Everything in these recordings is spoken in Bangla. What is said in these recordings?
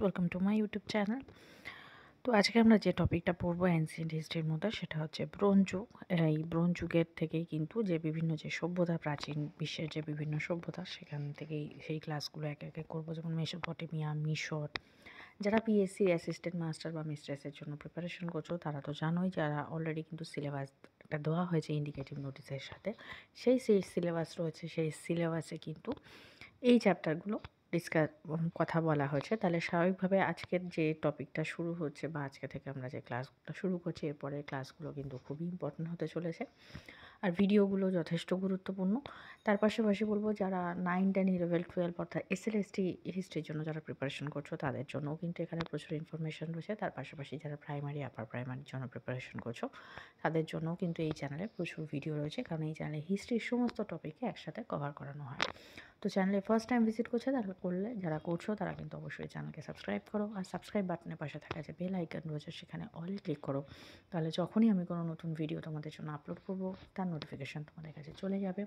Welcome to my YouTube channel. তো আজকে আমরা যে টপিকটা পড়বো অ্যানসিয়েন্ট হিস্ট্রির মধ্যে, সেটা হচ্ছে ব্রোঞ্জ যুগ। এই ব্রোঞ্জ যুগের থেকেই কিন্তু যে বিভিন্ন যে সভ্যতা, প্রাচীন বিশ্বের যে বিভিন্ন সভ্যতা, সেখান থেকেই সেই ক্লাসগুলো একে একে করবো। যেমন মেসোপটেমিয়া, মিশর। যারা পিএসসি অ্যাসিস্ট্যান্ট মাস্টার বা মিস্ট্রেসের জন্য প্রিপারেশন করছো তারা তো জানোই, যারা অলরেডি কিন্তু সিলেবাস একটা দেওয়া হয়েছে ইন্ডিকেটিভ নোটিসের সাথে, সেই সিলেবাস রয়েছে। সেই সিলেবাসে কিন্তু এই চ্যাপ্টারগুলো কথা বলা হয়েছে। তাহলে স্বাভাবিকভাবে আজকের যে টপিকটা শুরু হচ্ছে বা আজকে থেকে আমরা যে ক্লাসটা শুরু করছি, এরপরের ক্লাসগুলো কিন্তু খুবই ইম্পর্টেন্ট হতে চলেছে। আর ভিডিওগুলো যথেষ্ট গুরুত্বপূর্ণ। তার পাশাপাশি বলবো, যারা 9, 10, 11, 12 অর্থাৎ এসএলএসটি হিস্ট্রির জন্য যারা প্রিপারেশন করছো তাদের জন্যও কিন্তু এখানে প্রচুর ইনফরমেশন রয়েছে। তার পাশাপাশি যারা প্রাইমারি, আপার প্রাইমারির জন্য প্রিপারেশন করছো তাদের জন্যও কিন্তু এই চ্যানেলে প্রচুর ভিডিও রয়েছে, কারণ এই চ্যানেলে হিস্ট্রির সমস্ত টপিকে একসাথে কভার করানো হয়। তো চ্যানেলে ফার্স্ট টাইম ভিজিট করছে, তাহলে যারা করছো তারা কিন্তু অবশ্যই চ্যানেলকে সাবস্ক্রাইব করো। আর সাবস্ক্রাইব বাটনের পাশে থাকা যে বেল আইকন রয়েছে সেখানে অল ক্লিক করো। তাহলে যখনই আমি কোনো নতুন ভিডিও তোমাদের জন্য আপলোড করব, তার নোটিফিকেশান তোমাদের কাছে চলে যাবে।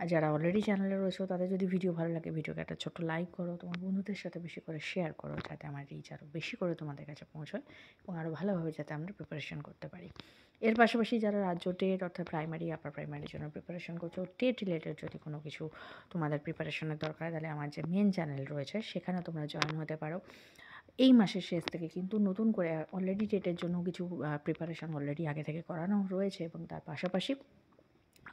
আর যারা অলরেডি চ্যানেলে রয়েছে তাদের যদি ভিডিও ভালো লাগে, ভিডিওকে একটা ছোট্ট লাইক করো, তোমার বন্ধুদের সাথে বেশি করে শেয়ার করো, যাতে আমার রিচ আরও বেশি করে তোমাদের কাছে পৌঁছয় এবং আরও ভালোভাবে যাতে আমরা প্রিপারেশন করতে পারি। এর পাশাপাশি যারা রাজ্য টেট অর্থাৎ প্রাইমারি, আপার প্রাইমারির জন্য প্রিপারেশন করছো, টেট রিলেটেড যদি কোনো কিছু তোমাদের প্রিপারেশনের দরকার, তাহলে আমার যে মেন চ্যানেল রয়েছে সেখানে তোমরা জয়েন হতে পারো। এই মাসের শেষ থেকে কিন্তু নতুন করে অলরেডি টেটের জন্য কিছু প্রিপারেশন অলরেডি আগে থেকে করানো রয়েছে, এবং তার পাশাপাশি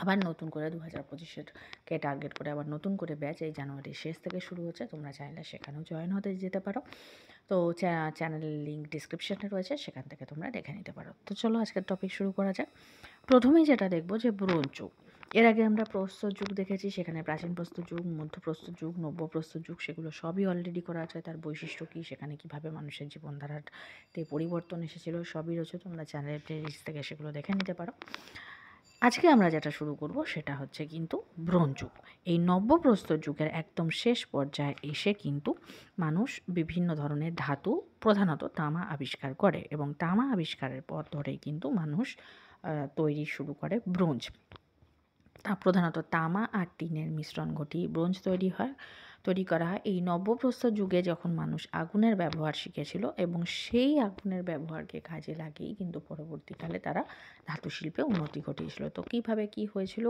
আবার নতুন করে 2025-কে টার্গেট করে আবার নতুন করে ব্যাচ এই জানুয়ারির শেষ থেকে শুরু হচ্ছে। তোমরা চাইলে সেখানেও জয়েন হতে যেতে পারো। তো চ্যানেলের লিঙ্ক ডিসক্রিপশানে রয়েছে, সেখান থেকে তোমরা দেখে নিতে পারো। তো চলো আজকের টপিক শুরু করা যাক। প্রথমেই যেটা দেখবো যে ব্রোঞ্জ যুগ। এর আগে আমরা প্রস্তর যুগ দেখেছি, সেখানে প্রাচীন প্রস্তর যুগ, মধ্যপ্রস্তর যুগ, নব্য প্রস্তর যুগ, সেগুলো সবই অলরেডি করা আছে। তার বৈশিষ্ট্য কী, সেখানে কীভাবে মানুষের জীবনধারাতে পরিবর্তন এসেছিলো, সবই রয়েছে। তোমরা চ্যানেলের প্লেলিস্ট থেকে সেগুলো দেখে নিতে পারো। আজকে আমরা যেটা শুরু করব সেটা হচ্ছে কিন্তু ব্রোঞ্জ যুগ। এই নব্যপ্রস্তর যুগের একদম শেষ পর্যায়ে এসে কিন্তু মানুষ বিভিন্ন ধরনের ধাতু, প্রধানত তামা আবিষ্কার করে, এবং তামা আবিষ্কারের পর ধরেই কিন্তু মানুষ তৈরি শুরু করে ব্রোঞ্জ। প্রধানত তামা আর টিনের মিশ্রণ ঘটিয়ে ব্রোঞ্জ তৈরি করা হয়। এই নব্যপ্রস্তর যুগে যখন মানুষ আগুনের ব্যবহার শিখেছিল, এবং সেই আগুনের ব্যবহারকে কাজে লাগিয়েই কিন্তু পরবর্তীকালে তারা ধাতু শিল্পে উন্নতি ঘটিয়েছিল। তো কীভাবে কী হয়েছিল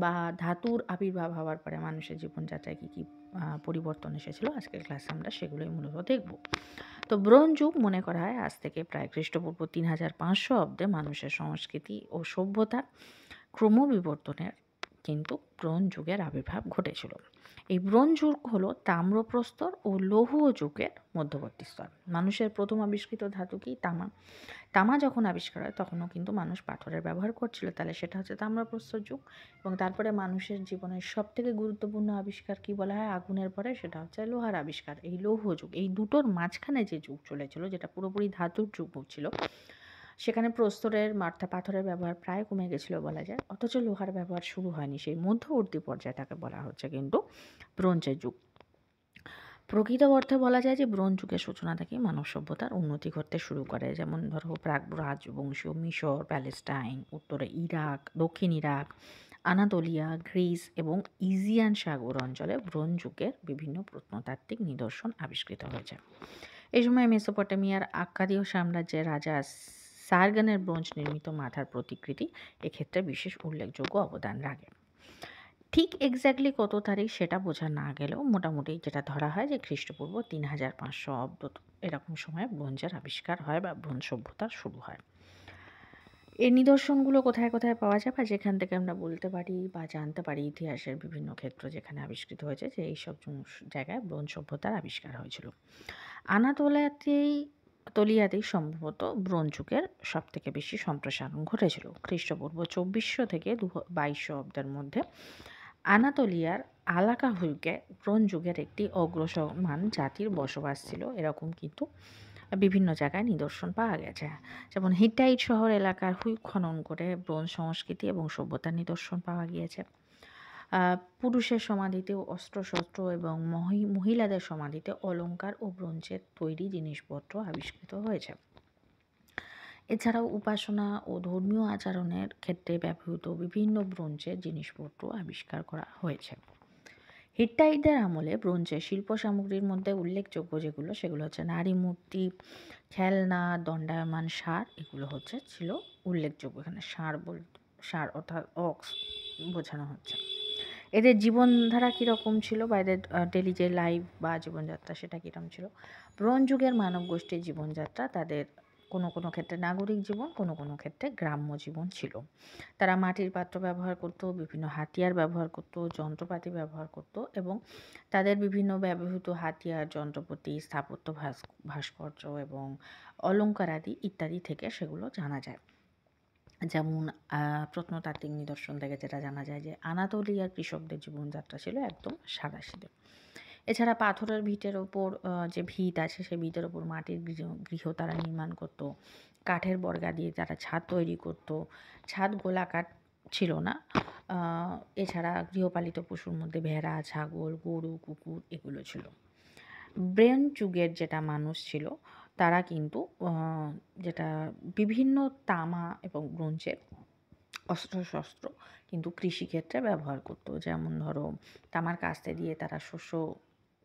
বা ধাতুর আবির্ভাব হওয়ার পরে মানুষের জীবনযাত্রায় কী কী পরিবর্তন এসেছিলো, আজকের ক্লাসে আমরা সেগুলোই মূলত দেখব। তো ব্রোঞ্জ যুগ মনে করা হয় আজ থেকে প্রায় খ্রিস্টপূর্ব 3500 অব্দে মানুষের সংস্কৃতি ও সভ্যতার ক্রমবিবর্তনের কিন্তু ব্রোঞ্জ যুগের আবির্ভাব ঘটেছিল। এই ব্রোঞ্জ যুগ হলো তাম্রপ্রস্তর ও লৌহ যুগের মধ্যবর্তী স্তর। মানুষের প্রথম আবিষ্কৃত ধাতু কি? তামা। তামা যখন আবিষ্কার হয় তখনও কিন্তু মানুষ পাথরের ব্যবহার করছিল, তাহলে সেটা হচ্ছে তাম্রপ্রস্তর যুগ। এবং তারপরে মানুষের জীবনের সবথেকে গুরুত্বপূর্ণ আবিষ্কার কি বলা হয় আগুনের পরে, সেটা হচ্ছে লোহার আবিষ্কার, এই লৌহ যুগ। এই দুটোর মাঝখানে যে যুগ চলেছিল, যেটা পুরোপুরি ধাতুর যুগ ছিল, সেখানে প্রস্তরের পাথরের ব্যবহার প্রায় কমে গেছিলো বলা যায়, অথচ লোহার ব্যবহার শুরু হয়নি। সেই মধ্যবর্তী পর্যায়টাকে বলা হচ্ছে কিন্তু ব্রোঞ্জের যুগ। প্রকৃত অর্থে বলা যায় যে ব্রোঞ্জ যুগের সূচনা থেকে মানব সভ্যতার উন্নতি ঘটতে শুরু করে। যেমন ধরো প্রাক রাজবংশীয় মিশর, প্যালেস্টাইন, উত্তরে ইরাক, দক্ষিণ ইরাক, আনাতোলিয়া, গ্রিস এবং ইজিয়ান সাগর অঞ্চলে ব্রোঞ্জ যুগের বিভিন্ন প্রত্নতাত্ত্বিক নিদর্শন আবিষ্কৃত হয়েছে। এই সময় মেসোপটেমিয়ার আক্কাদীয় সাম্রাজ্যের রাজা সারগানের ব্রোঞ্জ নির্মিত মাথার প্রতিকৃতি এক্ষেত্রে বিশেষ উল্লেখযোগ্য অবদান রাখে। ঠিক এক্স্যাক্টলি কত তারিখ সেটা বোঝা না গেলেও মোটামুটি যেটা ধরা হয় যে খ্রিস্টপূর্ব 3500 অব্দ এরকম সময়ে ব্রোঞ্জের আবিষ্কার হয় বা ব্রোঞ্জ সভ্যতার শুরু হয়। এর নিদর্শনগুলো কোথায় কোথায় পাওয়া যায় বা যেখান থেকে আমরা বলতে পারি বা জানতে পারি ইতিহাসের বিভিন্ন ক্ষেত্র যেখানে আবিষ্কৃত হয়েছে যে এইসব জায়গায় ব্রোঞ্জ সভ্যতার আবিষ্কার হয়েছিল। তলিয়াতেই সম্ভবত ব্রোঞ্জ যুগের সবথেকে বেশি সম্প্রসারণ ঘটেছিল। খ্রিস্টপূর্ব 2400 থেকে 2200 অব্দের মধ্যে আনাতোলিয়ার আলাকাহুইকে ব্রোঞ্জ যুগের একটি অগ্রসরমান জাতির বসবাস ছিল, এরকম কিন্তু বিভিন্ন জায়গায় নিদর্শন পাওয়া গেছে। যেমন হিটাইট শহর এলাকার হুইক খনন করে ব্রোঞ্জ সংস্কৃতি এবং সভ্যতার নিদর্শন পাওয়া গিয়েছে। পুরুষের সমাধিতে অস্ত্রশস্ত্র এবং মহিলাদের সমাধিতে অলংকার ও ব্রোঞ্জের তৈরি জিনিসপত্র আবিষ্কৃত হয়েছে। এছাড়াও উপাসনা ও ধর্মীয় আচরণের ক্ষেত্রে ব্যবহৃত বিভিন্ন ব্রোঞ্জের জিনিসপত্র আবিষ্কার করা হয়েছে। হিট্টাইটদের আমলে ব্রোঞ্জের শিল্প সামগ্রীর মধ্যে উল্লেখযোগ্য যেগুলো সেগুলো হচ্ছে নারী মূর্তি, খেলনা, দণ্ডায়মান ষাঁড়, এগুলো ছিল উল্লেখযোগ্য। এখানে ষাঁড় অর্থাৎ অক্স বোঝানো হচ্ছে। এদের জীবনধারা কীরকম ছিল বা এদের ডেলি যে লাইফ বা জীবনযাত্রা সেটা কীরকম ছিল? ব্রোঞ্জ যুগের মানব গোষ্ঠীর জীবনযাত্রা তাদের কোনো কোনো ক্ষেত্রে নাগরিক জীবন, কোনো কোনো ক্ষেত্রে গ্রাম্য জীবন ছিল। তারা মাটির পাত্র ব্যবহার করত, বিভিন্ন হাতিয়ার ব্যবহার করত, যন্ত্রপাতি ব্যবহার করত এবং তাদের বিভিন্ন ব্যবহৃত হাতিয়ার, যন্ত্রপাতি, স্থাপত্য ভাস্কর্য এবং অলংকার আদি ইত্যাদি থেকে সেগুলো জানা যায়। যেমন প্রত্নতাত্ত্বিক নিদর্শন থেকে যেটা জানা যায় যে আনাতোলিয়ার কৃষকদের জীবনযাত্রা ছিল একদম সাদাসিধে। এছাড়া পাথরের ভিটের ওপর যে ভিত আছে সেই ভিতের ওপর মাটির গৃহ তারা নির্মাণ করত, কাঠের বর্গা দিয়ে তারা ছাদ তৈরি করত। ছাদ গোলাকার ছিল না। এছাড়া গৃহপালিত পশুর মধ্যে ভেড়া, ছাগল, গরু, কুকুর এগুলো ছিল। ব্রোঞ্জ যুগের যেটা মানুষ ছিল তারা কিন্তু যেটা বিভিন্ন তামা এবং ব্রোঞ্জের অস্ত্রশস্ত্র কিন্তু কৃষিক্ষেত্রে ব্যবহার করত। যেমন ধরো তামার কাস্তে দিয়ে তারা শস্য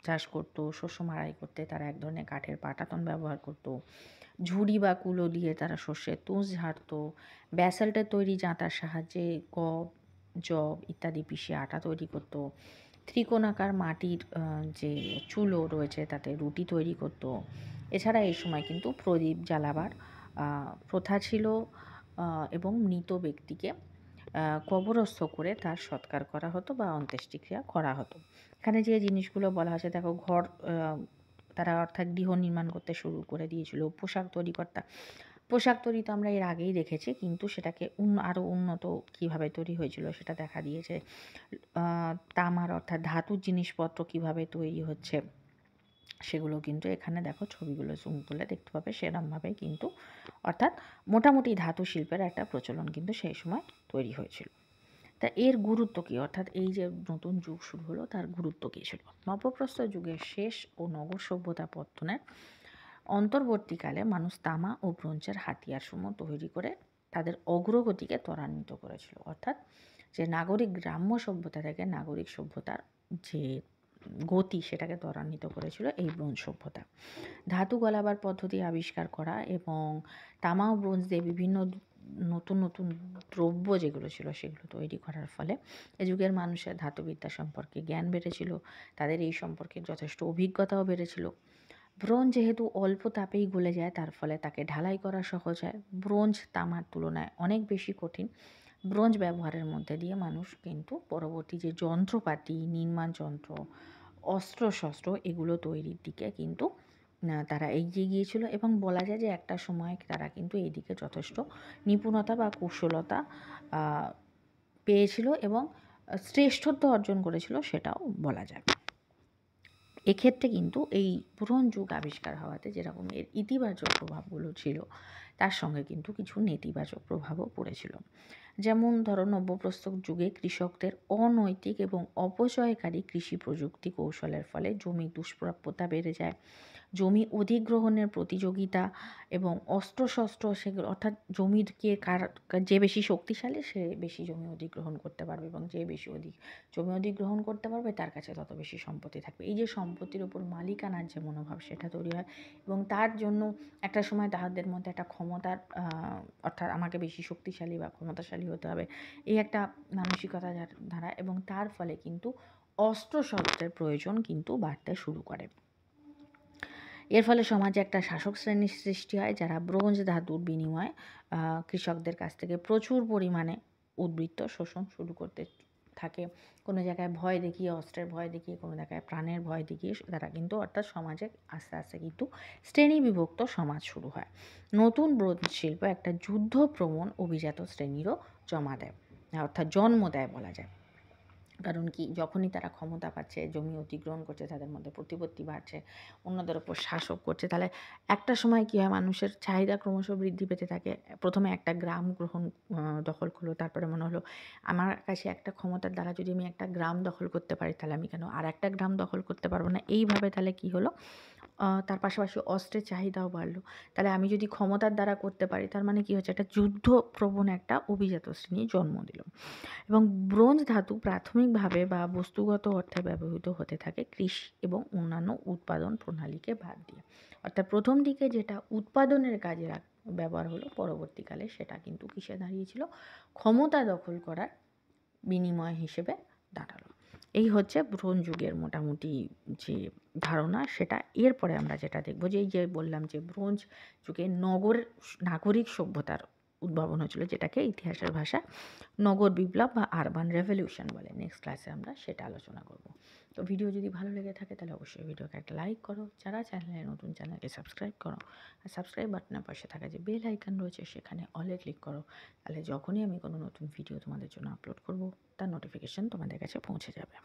চাষ করত, শস্য মাড়াই করতে তারা এক ধরনের কাঠের পাটাতন ব্যবহার করত। ঝুড়ি বা কুলো দিয়ে তারা শস্যের তুষ ঝাড়ত। ব্যাসাল্টের তৈরি জাঁতার সাহায্যে গম, যব ইত্যাদি পিষে আটা তৈরি করত। ত্রিকোণাকার মাটির যে চুলো রয়েছে তাতে রুটি তৈরি করত। এছাড়া এই সময় কিন্তু প্রদীপ জ্বালাবার প্রথা ছিল এবং মৃত ব্যক্তিকে কবরস্থ করে তার সৎকার করা হতো বা অন্ত্যেষ্টিক্রিয়া করা হতো। এখানে যে জিনিসগুলো বলা হয়েছে দেখো, ঘর তারা অর্থাৎ গৃহ নির্মাণ করতে শুরু করে দিয়েছিল। পোশাক তৈরি তো আমরা এর আগেই দেখেছি, কিন্তু সেটাকে আরও উন্নত কিভাবে তৈরি হয়েছিল সেটা দেখা দিয়েছে। তামার অর্থাৎ ধাতুর জিনিসপত্র কিভাবে তৈরি হচ্ছে সেগুলো কিন্তু এখানে দেখো ছবিগুলো জুম করলে দেখতে পাবে সেরকমভাবে কিন্তু অর্থাৎ মোটামুটি ধাতু শিল্পের একটা প্রচলন কিন্তু সেই সময় তৈরি হয়েছিল। তা এর গুরুত্ব কী, অর্থাৎ এই যে নতুন যুগ শুরু হলো তার গুরুত্ব কী ছিল? নবপ্রস্তর যুগের শেষ ও নগর সভ্যতা পত্তনের অন্তর্বর্তীকালে মানুষ তামা ও ব্রোঞ্জের হাতিয়ারসমূহ তৈরি করে তাদের অগ্রগতিকে ত্বরান্বিত করেছিল। অর্থাৎ যে নাগরিক গ্রাম্য সভ্যতা থেকে নাগরিক সভ্যতার যে গতি সেটাকে ত্বরান্বিত করেছিল এই ব্রোঞ্জ সভ্যতা। ধাতু গলাবার পদ্ধতি আবিষ্কার করা এবং তামা ও ব্রোঞ্জ দিয়ে বিভিন্ন নতুন নতুন দ্রব্য যেগুলো ছিল সেগুলো তৈরি করার ফলে এ যুগের মানুষের ধাতুবিদ্যা সম্পর্কে জ্ঞান বেড়েছিল, তাদের এই সম্পর্কে যথেষ্ট অভিজ্ঞতাও বেড়েছিল। ব্রোঞ্জ যেহেতু অল্প তাপেই গলে যায় তার ফলে তাকে ঢালাই করা সহজ হয়। ব্রোঞ্জ তামার তুলনায় অনেক বেশি কঠিন। ব্রোঞ্জ ব্যবহারের মধ্যে দিয়ে মানুষ কিন্তু পরবর্তী যে যন্ত্রপাতি, নির্মাণ যন্ত্র, অস্ত্রশস্ত্র এগুলো তৈরির দিকে কিন্তু তারা এগিয়ে গিয়েছিল এবং বলা যায় যে একটা সময় তারা কিন্তু এই দিকে যথেষ্ট নিপুণতা বা কুশলতা পেয়েছিল এবং শ্রেষ্ঠত্ব অর্জন করেছিল সেটাও বলা যায়। এক্ষেত্রে কিন্তু এই ব্রোঞ্জ যুগ আবিষ্কার হওয়াতে যেরকম এর ইতিবাচক প্রভাবগুলো ছিল তার সঙ্গে কিন্তু কিছু নেতিবাচক প্রভাবও পড়েছিল। যেমন ধরো নব্যপ্রস্তর যুগে কৃষকদের অনৈতিক এবং অপচয়কারী কৃষি প্রযুক্তি কৌশলের ফলে জমি দুষ্প্রাপ্যতা বেড়ে যায়। জমি অধিগ্রহণের প্রতিযোগিতা এবং অস্ত্রশস্ত্র সেগুলো অর্থাৎ জমিকে যে বেশি শক্তিশালী সে বেশি জমি অধিগ্রহণ করতে পারবে এবং যে বেশি জমি অধিগ্রহণ করতে পারবে তার কাছে তত বেশি সম্পত্তি থাকবে। এই যে সম্পত্তির ওপর মালিকানার যে মনোভাব সেটা তৈরি হয় এবং তার জন্য একটা সময় তাদের মধ্যে একটা ক্ষমতার অর্থাৎ আমাকে বেশি শক্তিশালী বা ক্ষমতাশালী হতে হবে এই একটা মানসিকতা ধারা এবং তার ফলে কিন্তু অস্ত্রশস্ত্রের প্রয়োজন কিন্তু বাড়তে শুরু করে। এর ফলে সমাজে একটা শাসক শ্রেণীর সৃষ্টি হয় যারা ব্রোঞ্জ ধাতুর বিনিময়ে কৃষকদের কাছ থেকে প্রচুর পরিমাণে উদ্বৃত্ত শোষণ শুরু করতে থাকে। কোনো জায়গায় ভয় দেখিয়ে, অস্ত্রের ভয় দেখিয়ে, কোনো জায়গায় প্রাণের ভয় দেখিয়ে তারা কিন্তু অর্থাৎ সমাজে আস্তে আস্তে কিন্তু শ্রেণী বিভক্ত সমাজ শুরু হয়। নতুন ব্রোঞ্জ শিল্প একটা যুদ্ধপ্রবণ অভিজাত শ্রেণীরও জন্ম দেয় বলা যায়। কারণ কি, যখনই তারা ক্ষমতা পাচ্ছে, জমি অধিগ্রহণ করছে, তাদের মধ্যে প্রতিপত্তি বাড়ছে, অন্যদের ওপর শাসক করছে, তাহলে একটা সময় কী হয়, মানুষের চাহিদা ক্রমশ বৃদ্ধি পেতে থাকে। প্রথমে একটা গ্রাম দখল করলো, তারপরে মনে হলো আমার কাছে একটা ক্ষমতার দ্বারা যদি আমি একটা গ্রাম দখল করতে পারি তাহলে আমি কেন আর একটা গ্রাম দখল করতে পারবো না। এইভাবে তাহলে কি হলো, তার পাশাপাশি অস্ত্রের চাহিদাও বাড়লো। তাহলে আমি যদি ক্ষমতার দ্বারা করতে পারি তার মানে কি হচ্ছে, একটা যুদ্ধপ্রবণ একটা অভিজাত শ্রেণী জন্ম দিল। এবং ব্রোঞ্জ ধাতু প্রাথমিক প্রাথমিকভাবে বা বস্তুগত অর্থে ব্যবহৃত হতে থাকে কৃষি এবং অন্যান্য উৎপাদন প্রণালীকে বাদ দিয়ে। অর্থাৎ প্রথম দিকে যেটা উৎপাদনের কাজে ব্যবহার হলো, পরবর্তীকালে সেটা কিন্তু কিসে দাঁড়িয়েছিল, ক্ষমতা দখল করার বিনিময় হিসেবে দাঁড়ালো। এই হচ্ছে ব্রোঞ্জ যুগের মোটামুটি যে ধারণা সেটা। এরপরে আমরা যেটা দেখব যে এই যে বললাম যে ব্রোঞ্জ যুগে নাগরিক সভ্যতার উদ্ভাবন হয়েছিল, যেটাকে ইতিহাসের ভাষা নগর বিপ্লব বা আরবান রেভলিউশন বলে। নেক্সট ক্লাসে আমরা সেটা আলোচনা করব। তো ভিডিও যদি ভালো লেগে থাকে তাহলে অবশ্যই ভিডিওকে একটা লাইক করো, যারা চ্যানেলে নতুন চ্যানেলকে সাবস্ক্রাইব করো, আর সাবস্ক্রাইব বাটনের পাশে থাকা যে বেল আইকন রয়েছে সেখানে অলে ক্লিক করো, তাহলে যখনই আমি কোনো নতুন ভিডিও তোমাদের জন্য আপলোড করব তার নোটিফিকেশন তোমাদের কাছে পৌঁছে যাবে।